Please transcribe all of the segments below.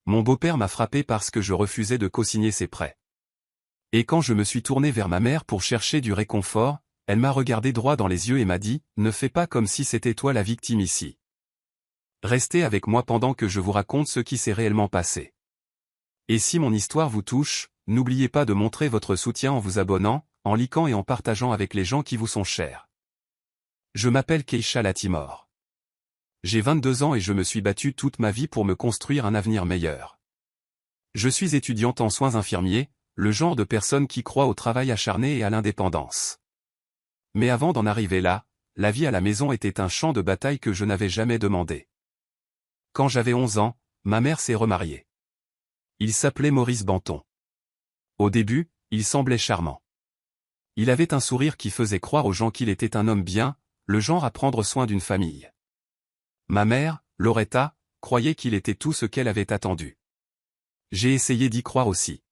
mon beau-père m'a frappé parce que je refusais de co-signer ses prêts. Et quand je me suis tourné vers ma mère pour chercher du réconfort, elle m'a regardé droit dans les yeux et m'a dit « Ne fais pas comme si c'était toi la victime ici. Restez avec moi pendant que je vous raconte ce qui s'est réellement passé. Et si mon histoire vous touche, n'oubliez pas de montrer votre soutien en vous abonnant, en likant et en partageant avec les gens qui vous sont chers. Je m'appelle Keisha Latimore. J'ai 22 ans et je me suis battue toute ma vie pour me construire un avenir meilleur. Je suis étudiante en soins infirmiers, le genre de personne qui croit au travail acharné et à l'indépendance. Mais avant d'en arriver là, la vie à la maison était un champ de bataille que je n'avais jamais demandé. Quand j'avais 11 ans, ma mère s'est remariée. Il s'appelait Maurice Banton. Au début, il semblait charmant. Il avait un sourire qui faisait croire aux gens qu'il était un homme bien, le genre à prendre soin d'une famille. Ma mère, Loretta, croyait qu'il était tout ce qu'elle avait attendu. J'ai essayé d'y croire aussi.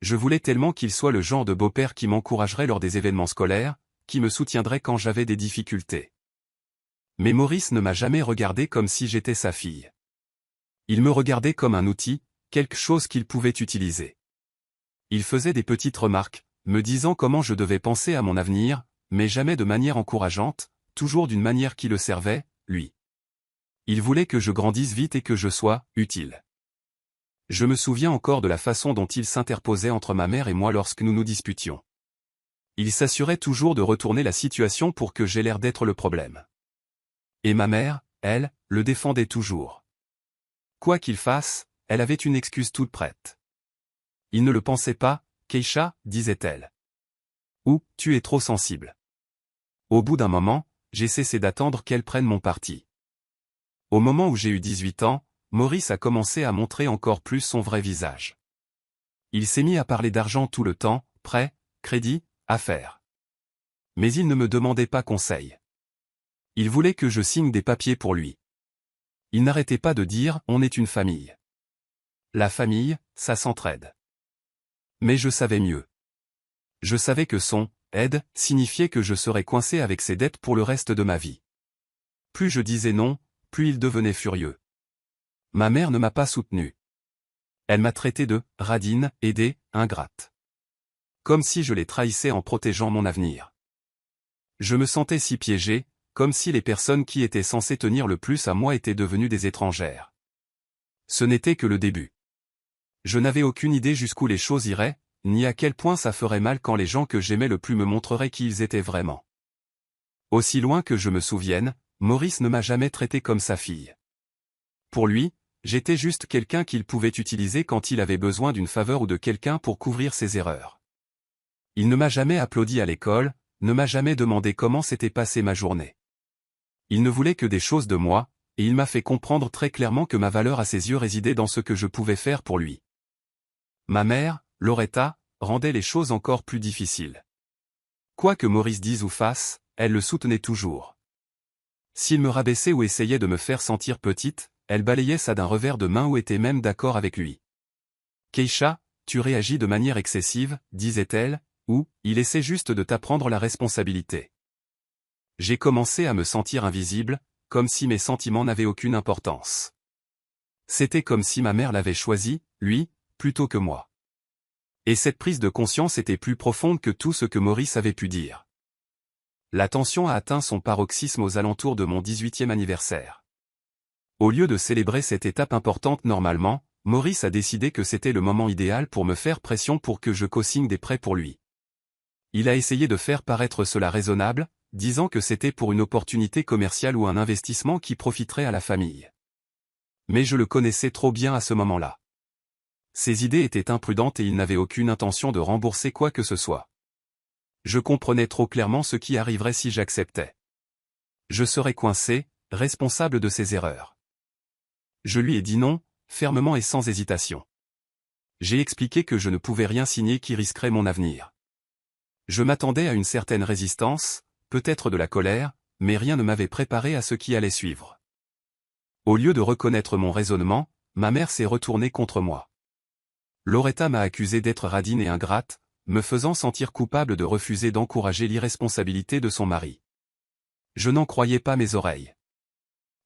Je voulais tellement qu'il soit le genre de beau-père qui m'encouragerait lors des événements scolaires, qui me soutiendrait quand j'avais des difficultés. Mais Maurice ne m'a jamais regardé comme si j'étais sa fille. Il me regardait comme un outil, quelque chose qu'il pouvait utiliser. Il faisait des petites remarques, me disant comment je devais penser à mon avenir, mais jamais de manière encourageante, toujours d'une manière qui le servait, lui. Il voulait que je grandisse vite et que je sois utile. Je me souviens encore de la façon dont il s'interposait entre ma mère et moi lorsque nous nous disputions. Il s'assurait toujours de retourner la situation pour que j'aie l'air d'être le problème. Et ma mère, elle, le défendait toujours. Quoi qu'il fasse, elle avait une excuse toute prête. Il ne le pensait pas, Keisha, disait-elle. Ou, tu es trop sensible. Au bout d'un moment, j'ai cessé d'attendre qu'elle prenne mon parti. Au moment où j'ai eu 18 ans, Maurice a commencé à montrer encore plus son vrai visage. Il s'est mis à parler d'argent tout le temps, prêt, crédit, affaires. Mais il ne me demandait pas conseil. Il voulait que je signe des papiers pour lui. Il n'arrêtait pas de dire « on est une famille ». La famille, ça s'entraide. Mais je savais mieux. Je savais que son « aide » signifiait que je serais coincé avec ses dettes pour le reste de ma vie. Plus je disais non, plus il devenait furieux. Ma mère ne m'a pas soutenu. Elle m'a traité de « radine » et d'« ingrate ». Comme si je les trahissais en protégeant mon avenir. Je me sentais si piégé, comme si les personnes qui étaient censées tenir le plus à moi étaient devenues des étrangères. Ce n'était que le début. Je n'avais aucune idée jusqu'où les choses iraient, ni à quel point ça ferait mal quand les gens que j'aimais le plus me montreraient qui ils étaient vraiment. Aussi loin que je me souvienne, Maurice ne m'a jamais traité comme sa fille. Pour lui, j'étais juste quelqu'un qu'il pouvait utiliser quand il avait besoin d'une faveur ou de quelqu'un pour couvrir ses erreurs. Il ne m'a jamais applaudi à l'école, ne m'a jamais demandé comment s'était passée ma journée. Il ne voulait que des choses de moi, et il m'a fait comprendre très clairement que ma valeur à ses yeux résidait dans ce que je pouvais faire pour lui. Ma mère, Loretta, rendait les choses encore plus difficiles. Quoi que Maurice dise ou fasse, elle le soutenait toujours. S'il me rabaissait ou essayait de me faire sentir petite, elle balayait ça d'un revers de main ou était même d'accord avec lui. « Keisha, tu réagis de manière excessive, disait-elle, ou « il essaie juste de t'apprendre la responsabilité. » J'ai commencé à me sentir invisible, comme si mes sentiments n'avaient aucune importance. C'était comme si ma mère l'avait choisi, lui, plutôt que moi. Et cette prise de conscience était plus profonde que tout ce que Maurice avait pu dire. La tension a atteint son paroxysme aux alentours de mon 18e anniversaire. Au lieu de célébrer cette étape importante normalement, Maurice a décidé que c'était le moment idéal pour me faire pression pour que je co-signe des prêts pour lui. Il a essayé de faire paraître cela raisonnable, disant que c'était pour une opportunité commerciale ou un investissement qui profiterait à la famille. Mais je le connaissais trop bien à ce moment-là. Ses idées étaient imprudentes et il n'avait aucune intention de rembourser quoi que ce soit. Je comprenais trop clairement ce qui arriverait si j'acceptais. Je serais coincé, responsable de ses erreurs. Je lui ai dit non, fermement et sans hésitation. J'ai expliqué que je ne pouvais rien signer qui risquerait mon avenir. Je m'attendais à une certaine résistance, peut-être de la colère, mais rien ne m'avait préparé à ce qui allait suivre. Au lieu de reconnaître mon raisonnement, ma mère s'est retournée contre moi. Loretta m'a accusé d'être radine et ingrate, me faisant sentir coupable de refuser d'encourager l'irresponsabilité de son mari. Je n'en croyais pas mes oreilles.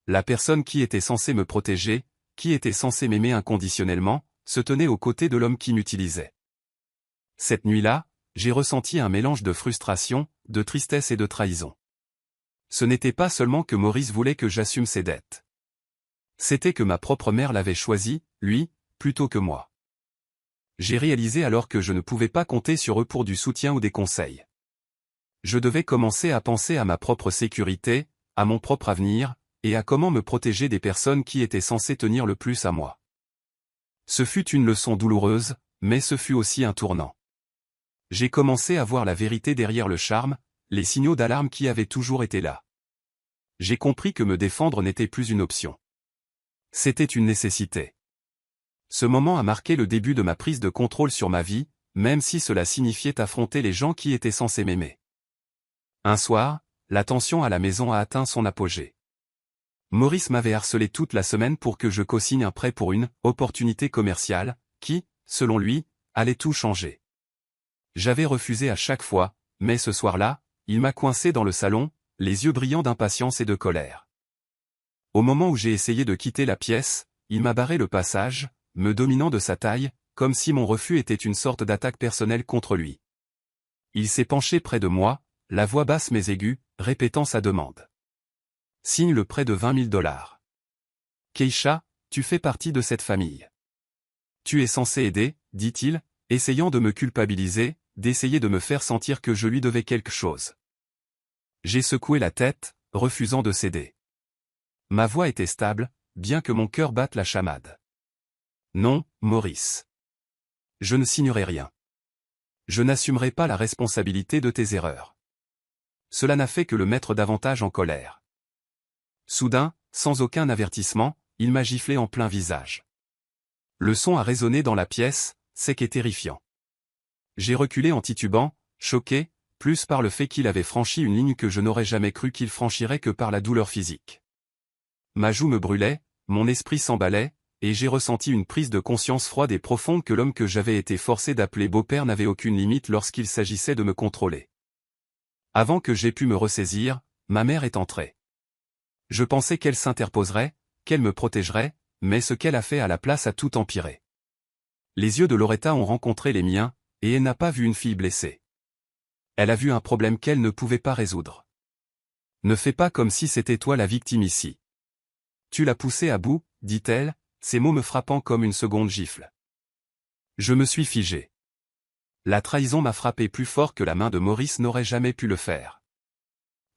La personne qui était censée me protéger, qui était censé m'aimer inconditionnellement, se tenait aux côtés de l'homme qui m'utilisait. Cette nuit-là, j'ai ressenti un mélange de frustration, de tristesse et de trahison. Ce n'était pas seulement que Maurice voulait que j'assume ses dettes. C'était que ma propre mère l'avait choisi, lui, plutôt que moi. J'ai réalisé alors que je ne pouvais pas compter sur eux pour du soutien ou des conseils. Je devais commencer à penser à ma propre sécurité, à mon propre avenir, et à comment me protéger des personnes qui étaient censées tenir le plus à moi. Ce fut une leçon douloureuse, mais ce fut aussi un tournant. J'ai commencé à voir la vérité derrière le charme, les signaux d'alarme qui avaient toujours été là. J'ai compris que me défendre n'était plus une option. C'était une nécessité. Ce moment a marqué le début de ma prise de contrôle sur ma vie, même si cela signifiait affronter les gens qui étaient censés m'aimer. Un soir, la tension à la maison a atteint son apogée. Maurice m'avait harcelé toute la semaine pour que je co-signe un prêt pour une opportunité commerciale, qui, selon lui, allait tout changer. J'avais refusé à chaque fois, mais ce soir-là, il m'a coincé dans le salon, les yeux brillants d'impatience et de colère. Au moment où j'ai essayé de quitter la pièce, il m'a barré le passage, me dominant de sa taille, comme si mon refus était une sorte d'attaque personnelle contre lui. Il s'est penché près de moi, la voix basse mais aiguë, répétant sa demande. Signe le prêt de $20 000. Keisha, tu fais partie de cette famille. Tu es censé aider, dit-il, essayant de me culpabiliser, d'essayer de me faire sentir que je lui devais quelque chose. J'ai secoué la tête, refusant de céder. Ma voix était stable, bien que mon cœur batte la chamade. Non, Maurice. Je ne signerai rien. Je n'assumerai pas la responsabilité de tes erreurs. Cela n'a fait que le mettre davantage en colère. Soudain, sans aucun avertissement, il m'a giflé en plein visage. Le son a résonné dans la pièce, sec et terrifiant. J'ai reculé en titubant, choqué, plus par le fait qu'il avait franchi une ligne que je n'aurais jamais cru qu'il franchirait que par la douleur physique. Ma joue me brûlait, mon esprit s'emballait, et j'ai ressenti une prise de conscience froide et profonde que l'homme que j'avais été forcé d'appeler beau-père n'avait aucune limite lorsqu'il s'agissait de me contrôler. Avant que j'aie pu me ressaisir, ma mère est entrée. Je pensais qu'elle s'interposerait, qu'elle me protégerait, mais ce qu'elle a fait à la place a tout empiré. Les yeux de Loretta ont rencontré les miens, et elle n'a pas vu une fille blessée. Elle a vu un problème qu'elle ne pouvait pas résoudre. Ne fais pas comme si c'était toi la victime ici. Tu l'as poussé à bout, dit-elle, ces mots me frappant comme une seconde gifle. Je me suis figé. La trahison m'a frappé plus fort que la main de Maurice n'aurait jamais pu le faire.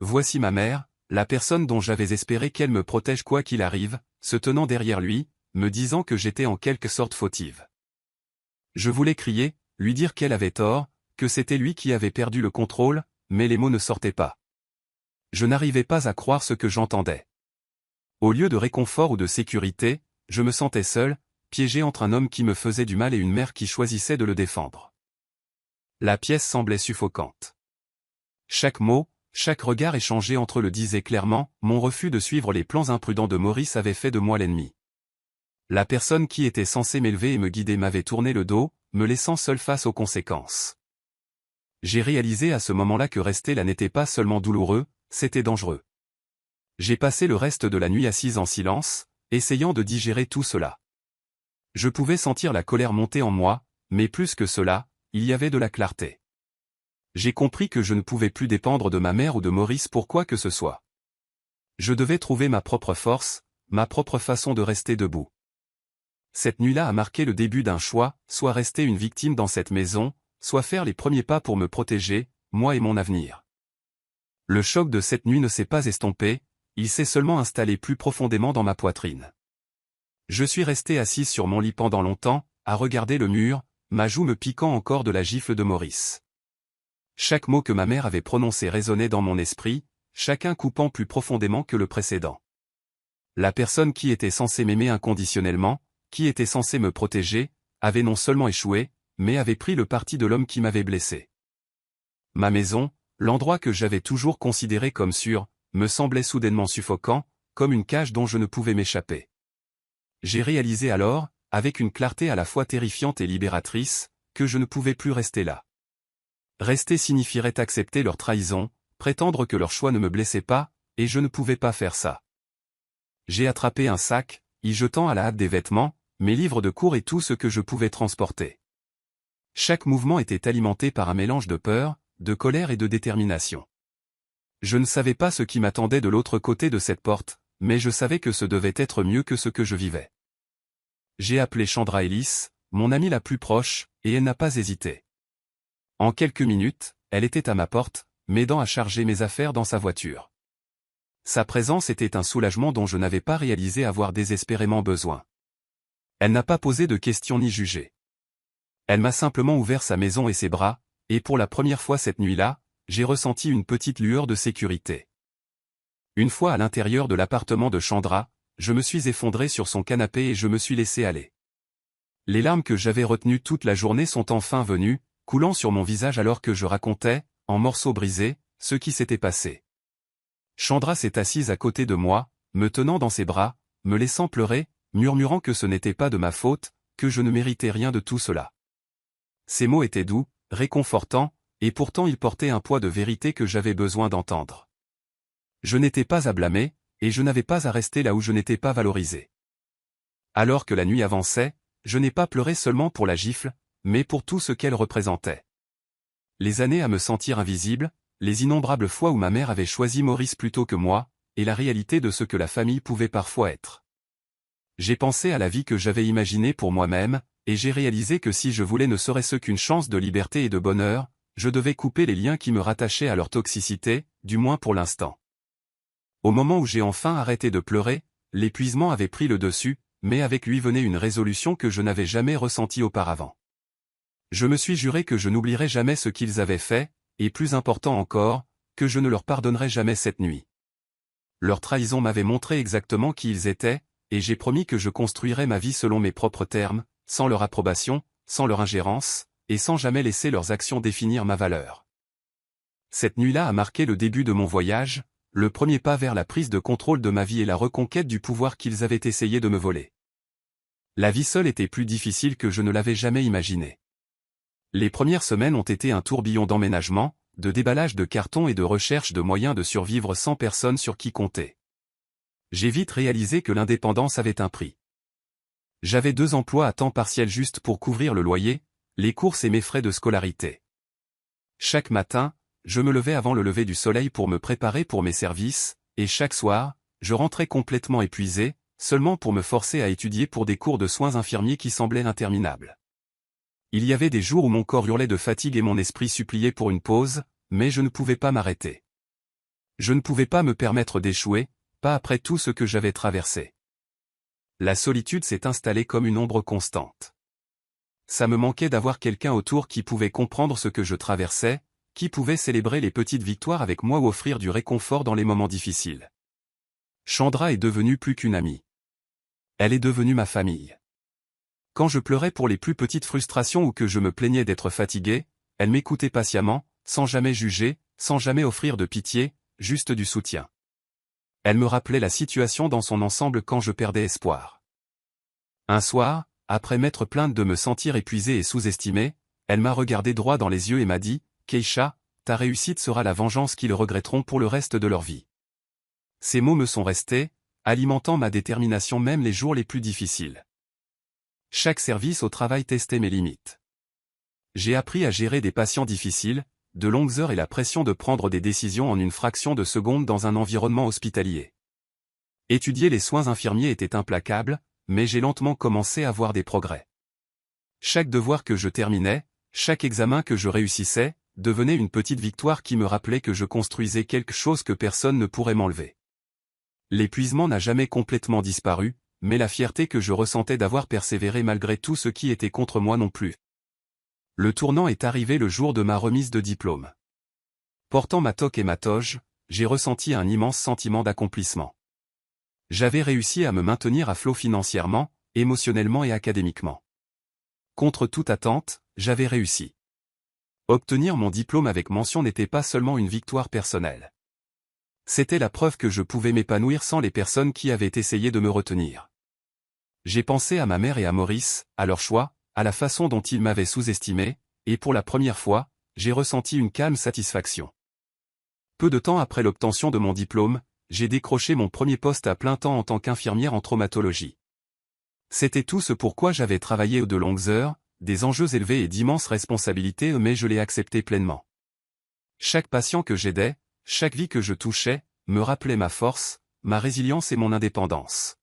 Voici ma mère, la personne dont j'avais espéré qu'elle me protège quoi qu'il arrive, se tenant derrière lui, me disant que j'étais en quelque sorte fautive. Je voulais crier, lui dire qu'elle avait tort, que c'était lui qui avait perdu le contrôle, mais les mots ne sortaient pas. Je n'arrivais pas à croire ce que j'entendais. Au lieu de réconfort ou de sécurité, je me sentais seul, piégé entre un homme qui me faisait du mal et une mère qui choisissait de le défendre. La pièce semblait suffocante. Chaque mot, chaque regard échangé entre eux le disait clairement, mon refus de suivre les plans imprudents de Maurice avait fait de moi l'ennemi. La personne qui était censée m'élever et me guider m'avait tourné le dos, me laissant seul face aux conséquences. J'ai réalisé à ce moment-là que rester là n'était pas seulement douloureux, c'était dangereux. J'ai passé le reste de la nuit assise en silence, essayant de digérer tout cela. Je pouvais sentir la colère monter en moi, mais plus que cela, il y avait de la clarté. J'ai compris que je ne pouvais plus dépendre de ma mère ou de Maurice pour quoi que ce soit. Je devais trouver ma propre force, ma propre façon de rester debout. Cette nuit-là a marqué le début d'un choix, soit rester une victime dans cette maison, soit faire les premiers pas pour me protéger, moi et mon avenir. Le choc de cette nuit ne s'est pas estompé, il s'est seulement installé plus profondément dans ma poitrine. Je suis resté assis sur mon lit pendant longtemps, à regarder le mur, ma joue me piquant encore de la gifle de Maurice. Chaque mot que ma mère avait prononcé résonnait dans mon esprit, chacun coupant plus profondément que le précédent. La personne qui était censée m'aimer inconditionnellement, qui était censée me protéger, avait non seulement échoué, mais avait pris le parti de l'homme qui m'avait blessé. Ma maison, l'endroit que j'avais toujours considéré comme sûr, me semblait soudainement suffocant, comme une cage dont je ne pouvais m'échapper. J'ai réalisé alors, avec une clarté à la fois terrifiante et libératrice, que je ne pouvais plus rester là. Rester signifierait accepter leur trahison, prétendre que leur choix ne me blessait pas, et je ne pouvais pas faire ça. J'ai attrapé un sac, y jetant à la hâte des vêtements, mes livres de cours et tout ce que je pouvais transporter. Chaque mouvement était alimenté par un mélange de peur, de colère et de détermination. Je ne savais pas ce qui m'attendait de l'autre côté de cette porte, mais je savais que ce devait être mieux que ce que je vivais. J'ai appelé Chandra Ellis, mon amie la plus proche, et elle n'a pas hésité. En quelques minutes, elle était à ma porte, m'aidant à charger mes affaires dans sa voiture. Sa présence était un soulagement dont je n'avais pas réalisé avoir désespérément besoin. Elle n'a pas posé de questions ni jugé. Elle m'a simplement ouvert sa maison et ses bras, et pour la première fois cette nuit-là, j'ai ressenti une petite lueur de sécurité. Une fois à l'intérieur de l'appartement de Chandra, je me suis effondré sur son canapé et je me suis laissé aller. Les larmes que j'avais retenues toute la journée sont enfin venues, coulant sur mon visage alors que je racontais, en morceaux brisés, ce qui s'était passé. Chandra s'est assise à côté de moi, me tenant dans ses bras, me laissant pleurer, murmurant que ce n'était pas de ma faute, que je ne méritais rien de tout cela. Ses mots étaient doux, réconfortants, et pourtant ils portaient un poids de vérité que j'avais besoin d'entendre. Je n'étais pas à blâmer, et je n'avais pas à rester là où je n'étais pas valorisé. Alors que la nuit avançait, je n'ai pas pleuré seulement pour la gifle, mais pour tout ce qu'elle représentait. Les années à me sentir invisible, les innombrables fois où ma mère avait choisi Maurice plutôt que moi, et la réalité de ce que la famille pouvait parfois être. J'ai pensé à la vie que j'avais imaginée pour moi-même, et j'ai réalisé que si je voulais ne serait-ce qu'une chance de liberté et de bonheur, je devais couper les liens qui me rattachaient à leur toxicité, du moins pour l'instant. Au moment où j'ai enfin arrêté de pleurer, l'épuisement avait pris le dessus, mais avec lui venait une résolution que je n'avais jamais ressentie auparavant. Je me suis juré que je n'oublierais jamais ce qu'ils avaient fait, et plus important encore, que je ne leur pardonnerais jamais cette nuit. Leur trahison m'avait montré exactement qui ils étaient, et j'ai promis que je construirais ma vie selon mes propres termes, sans leur approbation, sans leur ingérence, et sans jamais laisser leurs actions définir ma valeur. Cette nuit-là a marqué le début de mon voyage, le premier pas vers la prise de contrôle de ma vie et la reconquête du pouvoir qu'ils avaient essayé de me voler. La vie seule était plus difficile que je ne l'avais jamais imaginé. Les premières semaines ont été un tourbillon d'emménagement, de déballage de cartons et de recherche de moyens de survivre sans personne sur qui compter. J'ai vite réalisé que l'indépendance avait un prix. J'avais 2 emplois à temps partiel juste pour couvrir le loyer, les courses et mes frais de scolarité. Chaque matin, je me levais avant le lever du soleil pour me préparer pour mes services, et chaque soir, je rentrais complètement épuisé, seulement pour me forcer à étudier pour des cours de soins infirmiers qui semblaient interminables. Il y avait des jours où mon corps hurlait de fatigue et mon esprit suppliait pour une pause, mais je ne pouvais pas m'arrêter. Je ne pouvais pas me permettre d'échouer, pas après tout ce que j'avais traversé. La solitude s'est installée comme une ombre constante. Ça me manquait d'avoir quelqu'un autour qui pouvait comprendre ce que je traversais, qui pouvait célébrer les petites victoires avec moi ou offrir du réconfort dans les moments difficiles. Chandra est devenue plus qu'une amie. Elle est devenue ma famille. Quand je pleurais pour les plus petites frustrations ou que je me plaignais d'être fatigué, elle m'écoutait patiemment, sans jamais juger, sans jamais offrir de pitié, juste du soutien. Elle me rappelait la situation dans son ensemble quand je perdais espoir. Un soir, après m'être plainte de me sentir épuisé et sous-estimé, elle m'a regardé droit dans les yeux et m'a dit « Keisha, ta réussite sera la vengeance qu'ils regretteront pour le reste de leur vie. » Ces mots me sont restés, alimentant ma détermination même les jours les plus difficiles. Chaque service au travail testait mes limites. J'ai appris à gérer des patients difficiles, de longues heures et la pression de prendre des décisions en une fraction de seconde dans un environnement hospitalier. Étudier les soins infirmiers était implacable, mais j'ai lentement commencé à voir des progrès. Chaque devoir que je terminais, chaque examen que je réussissais, devenait une petite victoire qui me rappelait que je construisais quelque chose que personne ne pourrait m'enlever. L'épuisement n'a jamais complètement disparu, mais la fierté que je ressentais d'avoir persévéré malgré tout ce qui était contre moi non plus. Le tournant est arrivé le jour de ma remise de diplôme. Portant ma toque et ma toge, j'ai ressenti un immense sentiment d'accomplissement. J'avais réussi à me maintenir à flot financièrement, émotionnellement et académiquement. Contre toute attente, j'avais réussi. Obtenir mon diplôme avec mention n'était pas seulement une victoire personnelle. C'était la preuve que je pouvais m'épanouir sans les personnes qui avaient essayé de me retenir. J'ai pensé à ma mère et à Maurice, à leur choix, à la façon dont ils m'avaient sous-estimé, et pour la première fois, j'ai ressenti une calme satisfaction. Peu de temps après l'obtention de mon diplôme, j'ai décroché mon premier poste à plein temps en tant qu'infirmière en traumatologie. C'était tout ce pourquoi j'avais travaillé de longues heures, des enjeux élevés et d'immenses responsabilités, mais je l'ai accepté pleinement. Chaque patient que j'aidais, chaque vie que je touchais, me rappelait ma force, ma résilience et mon indépendance.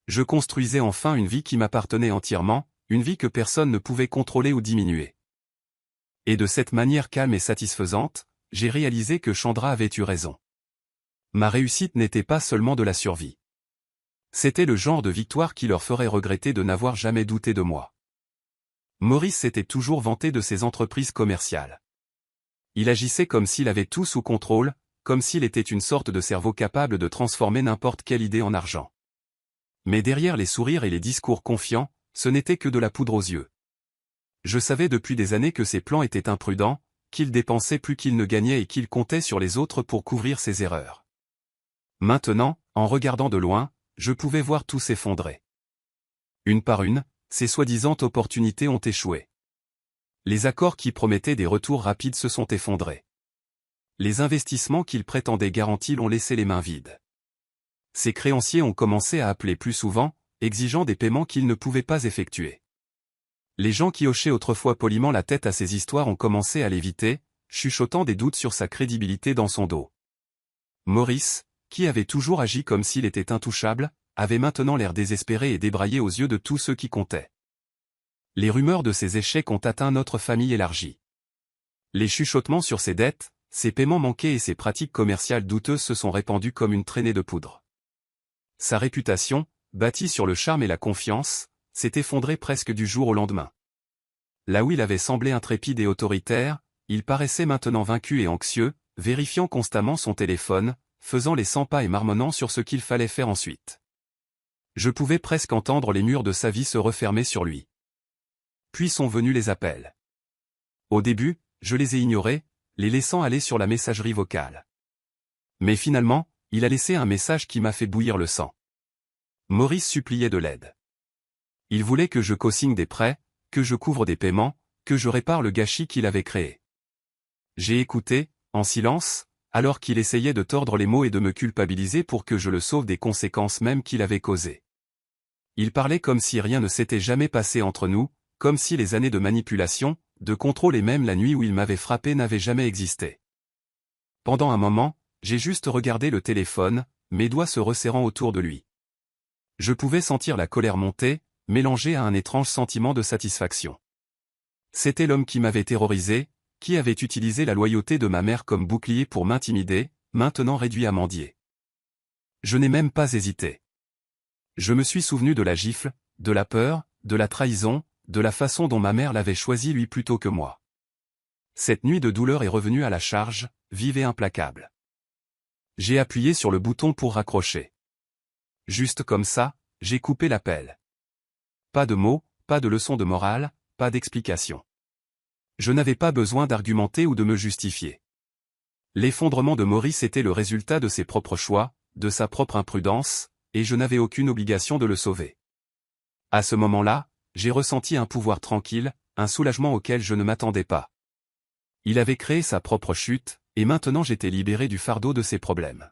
Je construisais enfin une vie qui m'appartenait entièrement, une vie que personne ne pouvait contrôler ou diminuer. Et de cette manière calme et satisfaisante, j'ai réalisé que Chandra avait eu raison. Ma réussite n'était pas seulement de la survie. C'était le genre de victoire qui leur ferait regretter de n'avoir jamais douté de moi. Maurice s'était toujours vanté de ses entreprises commerciales. Il agissait comme s'il avait tout sous contrôle, comme s'il était une sorte de cerveau capable de transformer n'importe quelle idée en argent. Mais derrière les sourires et les discours confiants, ce n'était que de la poudre aux yeux. Je savais depuis des années que ses plans étaient imprudents, qu'il dépensait plus qu'il ne gagnait et qu'il comptait sur les autres pour couvrir ses erreurs. Maintenant, en regardant de loin, je pouvais voir tout s'effondrer. Une par une, ces soi-disant opportunités ont échoué. Les accords qui promettaient des retours rapides se sont effondrés. Les investissements qu'il prétendait garantis l'ont laissé les mains vides. Ses créanciers ont commencé à appeler plus souvent, exigeant des paiements qu'ils ne pouvaient pas effectuer. Les gens qui hochaient autrefois poliment la tête à ces histoires ont commencé à l'éviter, chuchotant des doutes sur sa crédibilité dans son dos. Maurice, qui avait toujours agi comme s'il était intouchable, avait maintenant l'air désespéré et débraillé aux yeux de tous ceux qui comptaient. Les rumeurs de ses échecs ont atteint notre famille élargie. Les chuchotements sur ses dettes, ses paiements manqués et ses pratiques commerciales douteuses se sont répandus comme une traînée de poudre. Sa réputation, bâtie sur le charme et la confiance, s'est effondrée presque du jour au lendemain. Là où il avait semblé intrépide et autoritaire, il paraissait maintenant vaincu et anxieux, vérifiant constamment son téléphone, faisant les 100 pas et marmonnant sur ce qu'il fallait faire ensuite. Je pouvais presque entendre les murs de sa vie se refermer sur lui. Puis sont venus les appels. Au début, je les ai ignorés, les laissant aller sur la messagerie vocale. Mais finalement, il a laissé un message qui m'a fait bouillir le sang. Maurice suppliait de l'aide. Il voulait que je co-signe des prêts, que je couvre des paiements, que je répare le gâchis qu'il avait créé. J'ai écouté, en silence, alors qu'il essayait de tordre les mots et de me culpabiliser pour que je le sauve des conséquences même qu'il avait causées. Il parlait comme si rien ne s'était jamais passé entre nous, comme si les années de manipulation, de contrôle et même la nuit où il m'avait frappé n'avaient jamais existé. Pendant un moment, j'ai juste regardé le téléphone, mes doigts se resserrant autour de lui. Je pouvais sentir la colère monter, mélangée à un étrange sentiment de satisfaction. C'était l'homme qui m'avait terrorisé, qui avait utilisé la loyauté de ma mère comme bouclier pour m'intimider, maintenant réduit à mendier. Je n'ai même pas hésité. Je me suis souvenu de la gifle, de la peur, de la trahison, de la façon dont ma mère l'avait choisi lui plutôt que moi. Cette nuit de douleur est revenue à la charge, vive et implacable. J'ai appuyé sur le bouton pour raccrocher. Juste comme ça, j'ai coupé l'appel. Pas de mots, pas de leçon de morale, pas d'explication. Je n'avais pas besoin d'argumenter ou de me justifier. L'effondrement de Maurice était le résultat de ses propres choix, de sa propre imprudence, et je n'avais aucune obligation de le sauver. À ce moment-là, j'ai ressenti un pouvoir tranquille, un soulagement auquel je ne m'attendais pas. Il avait créé sa propre chute, et maintenant j'étais libéré du fardeau de ses problèmes.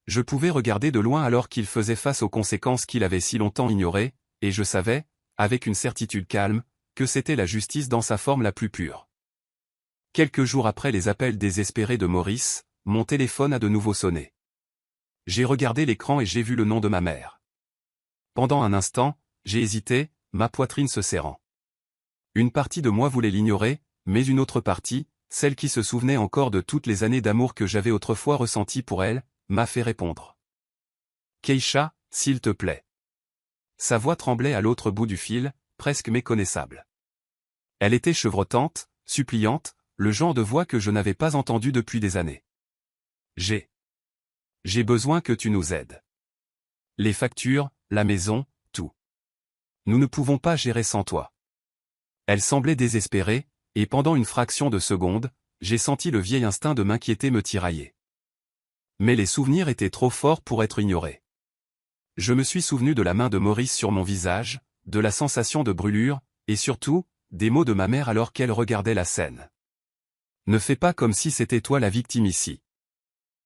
Je pouvais regarder de loin alors qu'il faisait face aux conséquences qu'il avait si longtemps ignorées, et je savais, avec une certitude calme, que c'était la justice dans sa forme la plus pure. Quelques jours après les appels désespérés de Maurice, mon téléphone a de nouveau sonné. J'ai regardé l'écran et j'ai vu le nom de ma mère. Pendant un instant, j'ai hésité, ma poitrine se serrant. Une partie de moi voulait l'ignorer, mais une autre partie, celle qui se souvenait encore de toutes les années d'amour que j'avais autrefois ressenties pour elle, m'a fait répondre. Keisha, s'il te plaît. Sa voix tremblait à l'autre bout du fil, presque méconnaissable. Elle était chevrotante, suppliante, le genre de voix que je n'avais pas entendue depuis des années. J'ai besoin que tu nous aides. Les factures, la maison, tout. Nous ne pouvons pas gérer sans toi. Elle semblait désespérée, et pendant une fraction de seconde, j'ai senti le vieil instinct de m'inquiéter me tirailler. Mais les souvenirs étaient trop forts pour être ignorés. Je me suis souvenu de la main de Maurice sur mon visage, de la sensation de brûlure, et surtout, des mots de ma mère alors qu'elle regardait la scène. Ne fais pas comme si c'était toi la victime ici.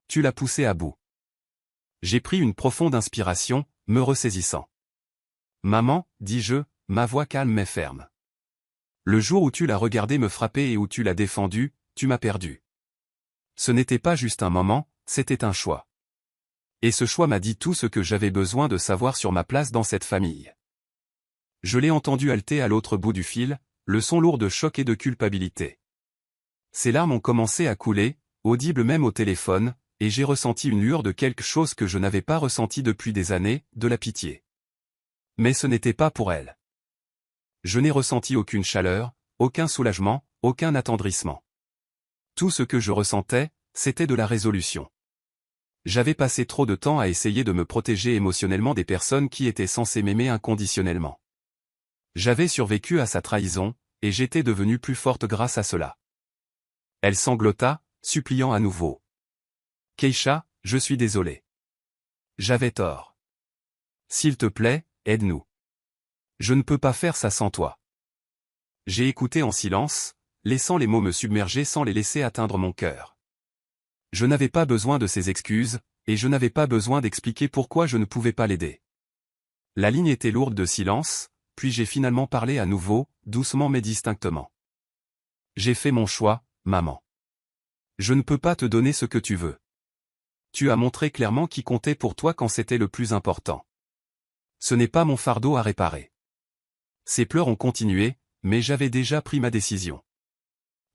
Tu l'as poussé à bout. J'ai pris une profonde inspiration, me ressaisissant. Maman, dis-je, ma voix calme mais ferme. Le jour où tu l'as regardé me frapper et où tu l'as défendu, tu m'as perdu. Ce n'était pas juste un moment, c'était un choix. Et ce choix m'a dit tout ce que j'avais besoin de savoir sur ma place dans cette famille. Je l'ai entendu halter à l'autre bout du fil, le son lourd de choc et de culpabilité. Ses larmes ont commencé à couler, audibles même au téléphone, et j'ai ressenti une lueur de quelque chose que je n'avais pas ressenti depuis des années, de la pitié. Mais ce n'était pas pour elle. Je n'ai ressenti aucune chaleur, aucun soulagement, aucun attendrissement. Tout ce que je ressentais, c'était de la résolution. J'avais passé trop de temps à essayer de me protéger émotionnellement des personnes qui étaient censées m'aimer inconditionnellement. J'avais survécu à sa trahison, et j'étais devenue plus forte grâce à cela. Elle sanglota, suppliant à nouveau. « Keisha, je suis désolé. J'avais tort. S'il te plaît, aide-nous. Je ne peux pas faire ça sans toi. » J'ai écouté en silence, laissant les mots me submerger sans les laisser atteindre mon cœur. Je n'avais pas besoin de ses excuses, et je n'avais pas besoin d'expliquer pourquoi je ne pouvais pas l'aider. La ligne était lourde de silence, puis j'ai finalement parlé à nouveau, doucement mais distinctement. « J'ai fait mon choix, maman. Je ne peux pas te donner ce que tu veux. Tu as montré clairement qui comptait pour toi quand c'était le plus important. Ce n'est pas mon fardeau à réparer. » Ses pleurs ont continué, mais j'avais déjà pris ma décision.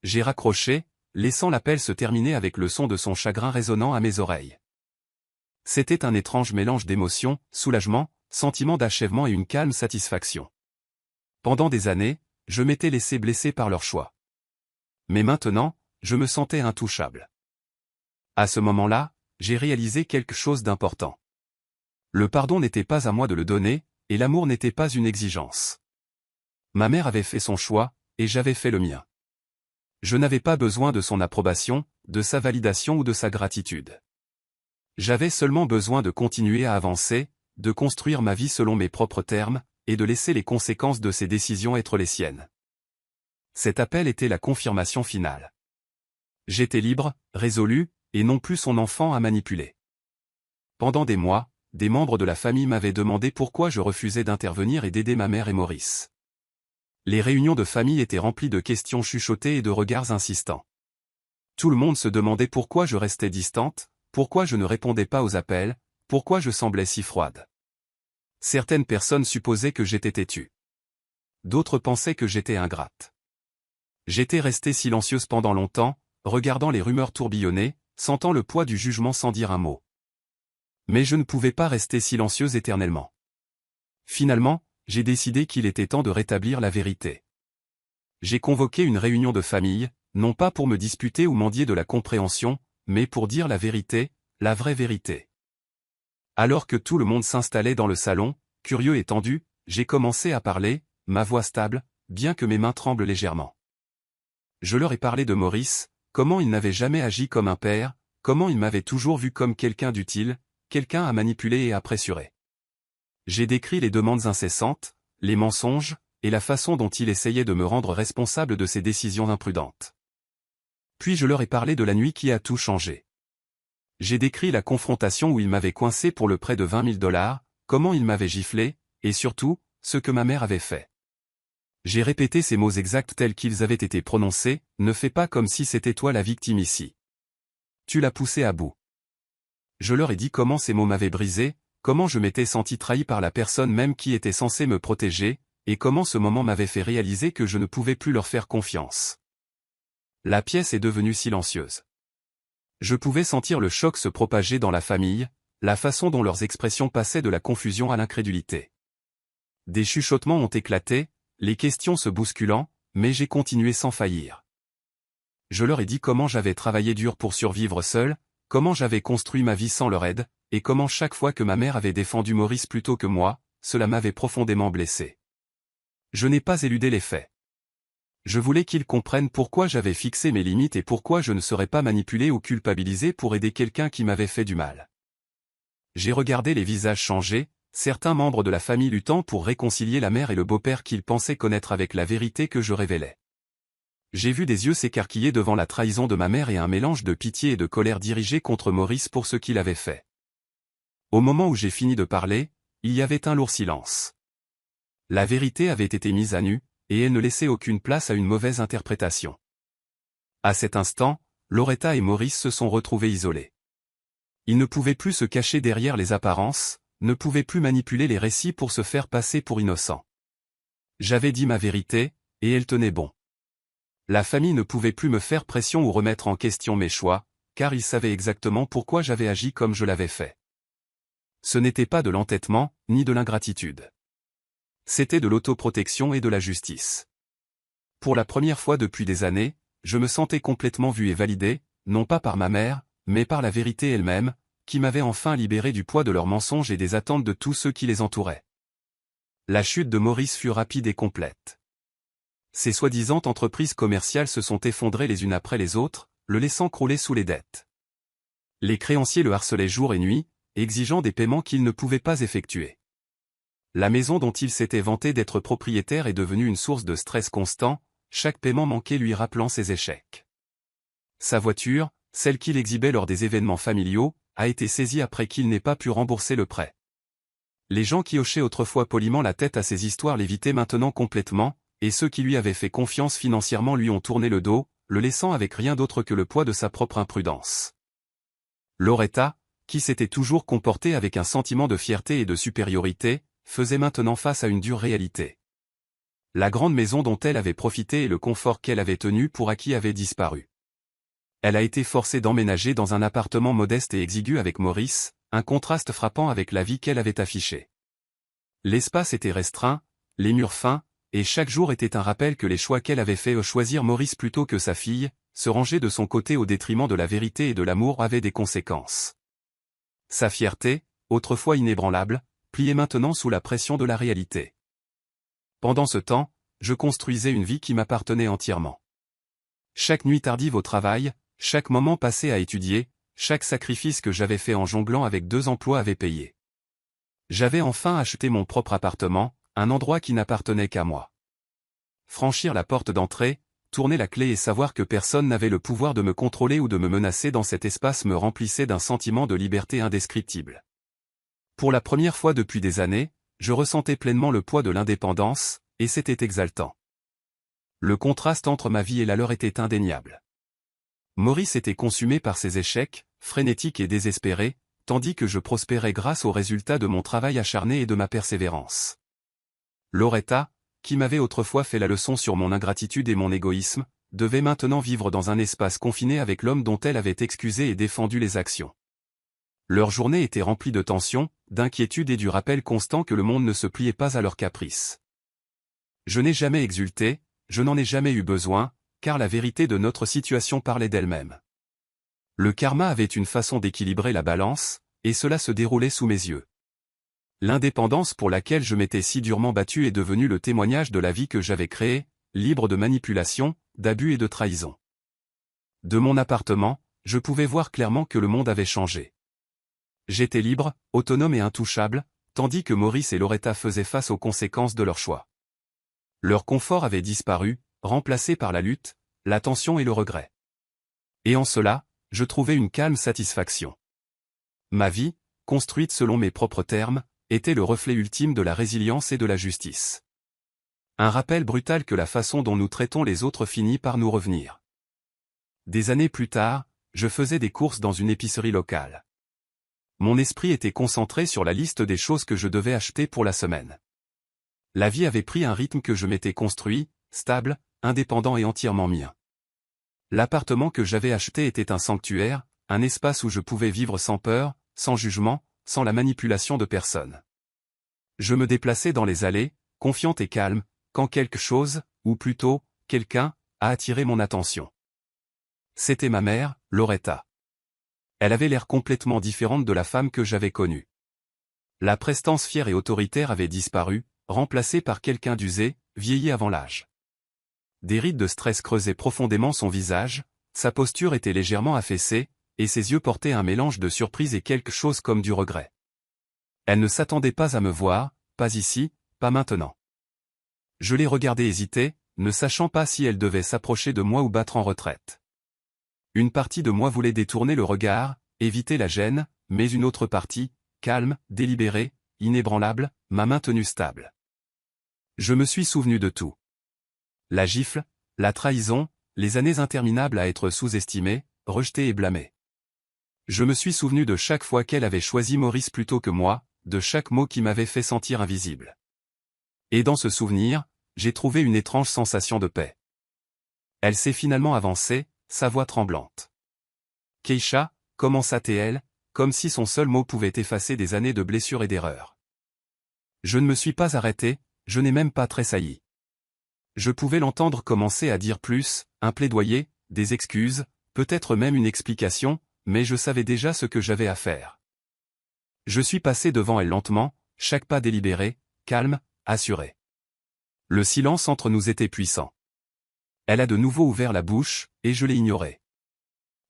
J'ai raccroché, laissant l'appel se terminer avec le son de son chagrin résonnant à mes oreilles. C'était un étrange mélange d'émotions, soulagement, sentiment d'achèvement et une calme satisfaction. Pendant des années, je m'étais laissé blesser par leur choix. Mais maintenant, je me sentais intouchable. À ce moment-là, j'ai réalisé quelque chose d'important. Le pardon n'était pas à moi de le donner, et l'amour n'était pas une exigence. Ma mère avait fait son choix, et j'avais fait le mien. Je n'avais pas besoin de son approbation, de sa validation ou de sa gratitude. J'avais seulement besoin de continuer à avancer, de construire ma vie selon mes propres termes, et de laisser les conséquences de ses décisions être les siennes. Cet appel était la confirmation finale. J'étais libre, résolu, et non plus son enfant à manipuler. Pendant des mois, des membres de la famille m'avaient demandé pourquoi je refusais d'intervenir et d'aider ma mère et Maurice. Les réunions de famille étaient remplies de questions chuchotées et de regards insistants. Tout le monde se demandait pourquoi je restais distante, pourquoi je ne répondais pas aux appels, pourquoi je semblais si froide. Certaines personnes supposaient que j'étais têtue. D'autres pensaient que j'étais ingrate. J'étais restée silencieuse pendant longtemps, regardant les rumeurs tourbillonner, sentant le poids du jugement sans dire un mot. Mais je ne pouvais pas rester silencieuse éternellement. Finalement, j'ai décidé qu'il était temps de rétablir la vérité. J'ai convoqué une réunion de famille, non pas pour me disputer ou mendier de la compréhension, mais pour dire la vérité, la vraie vérité. Alors que tout le monde s'installait dans le salon, curieux et tendu, j'ai commencé à parler, ma voix stable, bien que mes mains tremblent légèrement. Je leur ai parlé de Maurice, comment il n'avait jamais agi comme un père, comment il m'avait toujours vu comme quelqu'un d'utile, quelqu'un à manipuler et à pressurer. J'ai décrit les demandes incessantes, les mensonges, et la façon dont il essayait de me rendre responsable de ses décisions imprudentes. Puis je leur ai parlé de la nuit qui a tout changé. J'ai décrit la confrontation où il m'avait coincé pour le prêt de $20 000, comment il m'avait giflé, et surtout, ce que ma mère avait fait. J'ai répété ces mots exacts tels qu'ils avaient été prononcés, ne fais pas comme si c'était toi la victime ici. Tu l'as poussé à bout. Je leur ai dit comment ces mots m'avaient brisé, comment je m'étais senti trahi par la personne même qui était censée me protéger, et comment ce moment m'avait fait réaliser que je ne pouvais plus leur faire confiance. La pièce est devenue silencieuse. Je pouvais sentir le choc se propager dans la famille, la façon dont leurs expressions passaient de la confusion à l'incrédulité. Des chuchotements ont éclaté, les questions se bousculant, mais j'ai continué sans faillir. Je leur ai dit comment j'avais travaillé dur pour survivre seul, comment j'avais construit ma vie sans leur aide, et comment chaque fois que ma mère avait défendu Maurice plutôt que moi, cela m'avait profondément blessé. Je n'ai pas éludé les faits. Je voulais qu'ils comprennent pourquoi j'avais fixé mes limites et pourquoi je ne serais pas manipulé ou culpabilisé pour aider quelqu'un qui m'avait fait du mal. J'ai regardé les visages changer, certains membres de la famille luttant pour réconcilier la mère et le beau-père qu'ils pensaient connaître avec la vérité que je révélais. J'ai vu des yeux s'écarquiller devant la trahison de ma mère et un mélange de pitié et de colère dirigé contre Maurice pour ce qu'il avait fait. Au moment où j'ai fini de parler, il y avait un lourd silence. La vérité avait été mise à nu, et elle ne laissait aucune place à une mauvaise interprétation. À cet instant, Loretta et Maurice se sont retrouvés isolés. Ils ne pouvaient plus se cacher derrière les apparences, ne pouvaient plus manipuler les récits pour se faire passer pour innocents. J'avais dit ma vérité, et elle tenait bon. La famille ne pouvait plus me faire pression ou remettre en question mes choix, car ils savaient exactement pourquoi j'avais agi comme je l'avais fait. Ce n'était pas de l'entêtement, ni de l'ingratitude. C'était de l'autoprotection et de la justice. Pour la première fois depuis des années, je me sentais complètement vu et validé, non pas par ma mère, mais par la vérité elle-même, qui m'avait enfin libéré du poids de leurs mensonges et des attentes de tous ceux qui les entouraient. La chute de Maurice fut rapide et complète. Ses soi-disant entreprises commerciales se sont effondrées les unes après les autres, le laissant crouler sous les dettes. Les créanciers le harcelaient jour et nuit, exigeant des paiements qu'il ne pouvait pas effectuer. La maison dont il s'était vanté d'être propriétaire est devenue une source de stress constant, chaque paiement manqué lui rappelant ses échecs. Sa voiture, celle qu'il exhibait lors des événements familiaux, a été saisie après qu'il n'ait pas pu rembourser le prêt. Les gens qui hochaient autrefois poliment la tête à ces histoires l'évitaient maintenant complètement, et ceux qui lui avaient fait confiance financièrement lui ont tourné le dos, le laissant avec rien d'autre que le poids de sa propre imprudence. Loretta, qui s'était toujours comportée avec un sentiment de fierté et de supériorité, faisait maintenant face à une dure réalité. La grande maison dont elle avait profité et le confort qu'elle avait tenu pour acquis avaient disparu. Elle a été forcée d'emménager dans un appartement modeste et exigu avec Maurice, un contraste frappant avec la vie qu'elle avait affichée. L'espace était restreint, les murs fins, et chaque jour était un rappel que les choix qu'elle avait faits choisir Maurice plutôt que sa fille, se ranger de son côté au détriment de la vérité et de l'amour avaient des conséquences. Sa fierté, autrefois inébranlable, pliait maintenant sous la pression de la réalité. Pendant ce temps, je construisais une vie qui m'appartenait entièrement. Chaque nuit tardive au travail, chaque moment passé à étudier, chaque sacrifice que j'avais fait en jonglant avec 2 emplois avait payé. J'avais enfin acheté mon propre appartement, un endroit qui n'appartenait qu'à moi. Franchir la porte d'entrée, tourner la clé et savoir que personne n'avait le pouvoir de me contrôler ou de me menacer dans cet espace me remplissait d'un sentiment de liberté indescriptible. Pour la première fois depuis des années, je ressentais pleinement le poids de l'indépendance, et c'était exaltant. Le contraste entre ma vie et la leur était indéniable. Maurice était consumé par ses échecs, frénétique et désespéré, tandis que je prospérais grâce aux résultats de mon travail acharné et de ma persévérance. Loretta, qui m'avait autrefois fait la leçon sur mon ingratitude et mon égoïsme, devait maintenant vivre dans un espace confiné avec l'homme dont elle avait excusé et défendu les actions. Leur journée était remplie de tensions, d'inquiétude et du rappel constant que le monde ne se pliait pas à leurs caprices. Je n'ai jamais exulté, je n'en ai jamais eu besoin, car la vérité de notre situation parlait d'elle-même. Le karma avait une façon d'équilibrer la balance, et cela se déroulait sous mes yeux. L'indépendance pour laquelle je m'étais si durement battu est devenue le témoignage de la vie que j'avais créée, libre de manipulation, d'abus et de trahison. De mon appartement, je pouvais voir clairement que le monde avait changé. J'étais libre, autonome et intouchable, tandis que Maurice et Loretta faisaient face aux conséquences de leurs choix. Leur confort avait disparu, remplacé par la lutte, la tension et le regret. Et en cela, je trouvais une calme satisfaction. Ma vie, construite selon mes propres termes, était le reflet ultime de la résilience et de la justice. Un rappel brutal que la façon dont nous traitons les autres finit par nous revenir. Des années plus tard, je faisais des courses dans une épicerie locale. Mon esprit était concentré sur la liste des choses que je devais acheter pour la semaine. La vie avait pris un rythme que je m'étais construit, stable, indépendant et entièrement mien. L'appartement que j'avais acheté était un sanctuaire, un espace où je pouvais vivre sans peur, sans jugement, sans la manipulation de personne. Je me déplaçais dans les allées, confiante et calme, quand quelque chose, ou plutôt, quelqu'un, a attiré mon attention. C'était ma mère, Loretta. Elle avait l'air complètement différente de la femme que j'avais connue. La prestance fière et autoritaire avait disparu, remplacée par quelqu'un d'usé, vieilli avant l'âge. Des rides de stress creusaient profondément son visage, sa posture était légèrement affaissée, et ses yeux portaient un mélange de surprise et quelque chose comme du regret. Elle ne s'attendait pas à me voir, pas ici, pas maintenant. Je l'ai regardée hésiter, ne sachant pas si elle devait s'approcher de moi ou battre en retraite. Une partie de moi voulait détourner le regard, éviter la gêne, mais une autre partie, calme, délibérée, inébranlable, m'a maintenu stable. Je me suis souvenu de tout. La gifle, la trahison, les années interminables à être sous-estimé, rejeté et blâmé. Je me suis souvenu de chaque fois qu'elle avait choisi Maurice plutôt que moi, de chaque mot qui m'avait fait sentir invisible. Et dans ce souvenir, j'ai trouvé une étrange sensation de paix. Elle s'est finalement avancée, sa voix tremblante. « Keisha » commença-t-elle, comme si son seul mot pouvait effacer des années de blessures et d'erreurs. Je ne me suis pas arrêté, je n'ai même pas tressailli. Je pouvais l'entendre commencer à dire plus, un plaidoyer, des excuses, peut-être même une explication, mais je savais déjà ce que j'avais à faire. Je suis passé devant elle lentement, chaque pas délibéré, calme, assuré. Le silence entre nous était puissant. Elle a de nouveau ouvert la bouche, et je l'ai ignoré.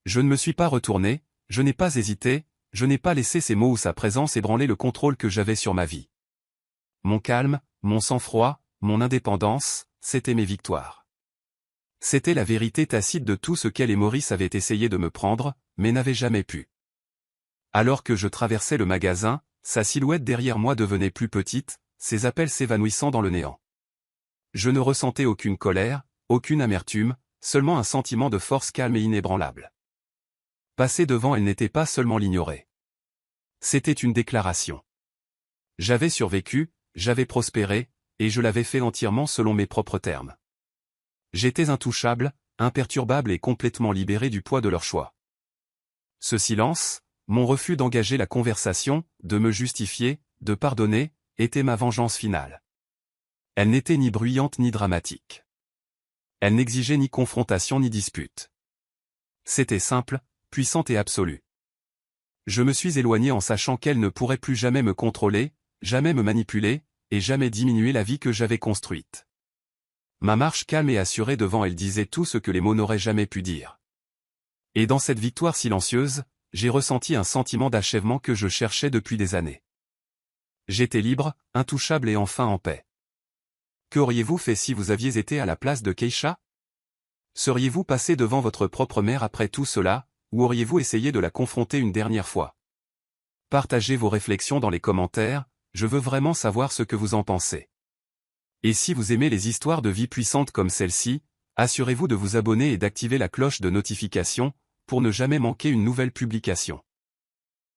Je ne me suis pas retourné, je n'ai pas hésité, je n'ai pas laissé ses mots ou sa présence ébranler le contrôle que j'avais sur ma vie. Mon calme, mon sang-froid, mon indépendance, c'était mes victoires. C'était la vérité tacite de tout ce qu'elle et Maurice avaient essayé de me prendre, mais n'avaient jamais pu. Alors que je traversais le magasin, sa silhouette derrière moi devenait plus petite, ses appels s'évanouissant dans le néant. Je ne ressentais aucune colère, aucune amertume, seulement un sentiment de force calme et inébranlable. Passer devant elle n'était pas seulement l'ignorer. C'était une déclaration. J'avais survécu, j'avais prospéré, et je l'avais fait entièrement selon mes propres termes. J'étais intouchable, imperturbable et complètement libéré du poids de leur choix. Ce silence, mon refus d'engager la conversation, de me justifier, de pardonner, était ma vengeance finale. Elle n'était ni bruyante ni dramatique. Elle n'exigeait ni confrontation ni dispute. C'était simple, puissante et absolue. Je me suis éloigné en sachant qu'elle ne pourrait plus jamais me contrôler, jamais me manipuler, et jamais diminuer la vie que j'avais construite. Ma marche calme et assurée devant elle disait tout ce que les mots n'auraient jamais pu dire. Et dans cette victoire silencieuse, j'ai ressenti un sentiment d'achèvement que je cherchais depuis des années. J'étais libre, intouchable et enfin en paix. Qu'auriez-vous fait si vous aviez été à la place de Keisha? Seriez-vous passé devant votre propre mère après tout cela, ou auriez-vous essayé de la confronter une dernière fois? Partagez vos réflexions dans les commentaires, je veux vraiment savoir ce que vous en pensez. Et si vous aimez les histoires de vie puissantes comme celle-ci, assurez-vous de vous abonner et d'activer la cloche de notification, pour ne jamais manquer une nouvelle publication.